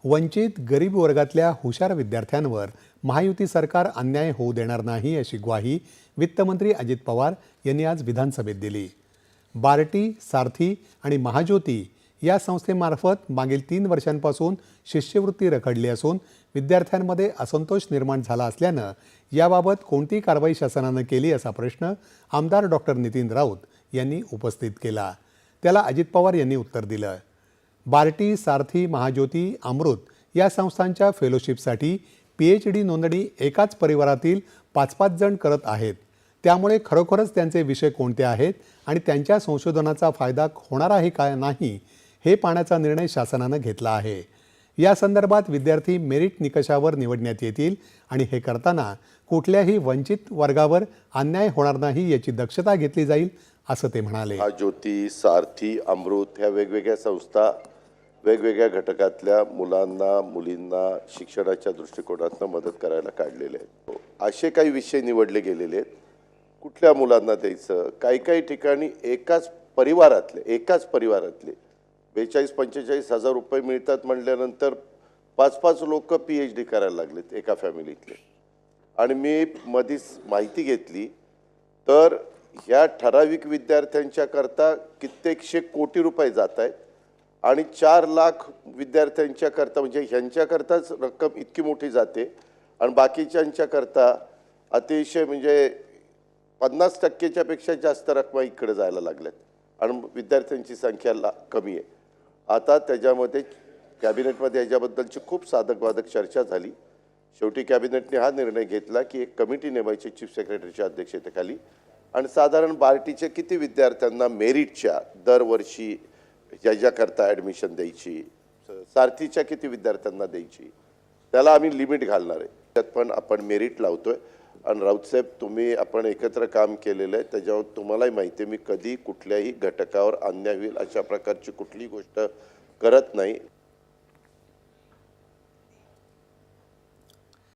वंचित गरीब वर्गातल्या हुशार विद्यार्थ्यांवर महायुती सरकार अन्याय होऊ देणार नाही अशी ग्वाही वित्तमंत्री अजित पवार यांनी आज विधानसभेत दिली। बार्टी, सारथी आणि महाज्योती या संस्थेमार्फत मागील 3 वर्षांपासून शिष्यवृत्ती रखडली असून विद्यार्थ्यांमध्ये असंतोष निर्माण झाला असल्यानं याबाबत कोणती कारवाई शासनानं केली असा प्रश्न आमदार डॉक्टर नितीन राऊत यांनी उपस्थित केला। त्याला अजित पवार यांनी उत्तर दिलं। बार्टी, सारथी, महाज्योती, अमृत या संस्थांच्या फेलोशिपसाठी PhD नोंदणी एकाच परिवारातील 5-5 जण करत आहेत। त्यामुळे खरोखरच त्यांचे विषय कोणते आहेत आणि त्यांच्या संशोधनाचा फायदा होणार आहे का नाही हे पाहण्याचा निर्णय शासनानं घेतला आहे। या संदर्भात विद्यार्थी मेरिट निकषावर निवडण्यात येतील आणि हे करताना कुठल्याही वंचित वर्गावर अन्याय होणार नाही याची दक्षता घेतली जाईल असं ते म्हणाले। महाज्योती, सारथी, अमृत ह्या वेगवेगळ्या संस्था वेगवेगळ्या घटकातल्या मुलांना मुलींना शिक्षणाच्या दृष्टिकोनातून मदत करायला काढलेले आहेत। असे काही विषय निवडले गेलेले आहेत, कुठल्या मुलांना द्यायचं, काही ठिकाणी एकाच परिवारातले 42-45 हजार रुपये मिळतात म्हटल्यानंतर 5-5 लोक PhD करायला लागलेत एका फॅमिलीतले। आणि मी मधीच माहिती घेतली तर ह्या ठराविक विद्यार्थ्यांच्या करता कित्येकशे कोटी रुपये जात आहेत आणि 4 लाख विद्यार्थ्यांच्या करता म्हणजे ह्यांच्या करताच रक्कम इतकी मोठी जाते आणि बाकीच्यांच्या करता अतिशय म्हणजे 50% पेक्षा जास्त रक्कम इकडे जायला लागल्यात आणि विद्यार्थ्यांची संख्या कमी आहे। आता त्याच्यामध्ये कॅबिनेटमध्ये याच्याबद्दलची खूप साधक-बाधक चर्चा झाली। शेवटी कॅबिनेटने हा निर्णय घेतला की एक कमिटी नेमायची चीफ सेक्रेटरीच्या अध्यक्षतेखाली आणि साधारण बार्टीच्या किती विद्यार्थ्यांना मेरिटच्या दरवर्षी ज्याच्याकरता ॲडमिशन द्यायची, सारथीच्या किती विद्यार्थ्यांना द्यायची, त्याला आम्ही लिमिट घालणार आहे। त्यात पण आपण मेरिट लावतोय आणि राऊतसाहेब आपण एकत्र काम केलेलं आहे, त्याच्यावर तुम्हालाही माहिती आहे मी कधी कुठल्याही घटकावर अन्याय होईल अशा प्रकारची कुठलीही गोष्ट करत नाही।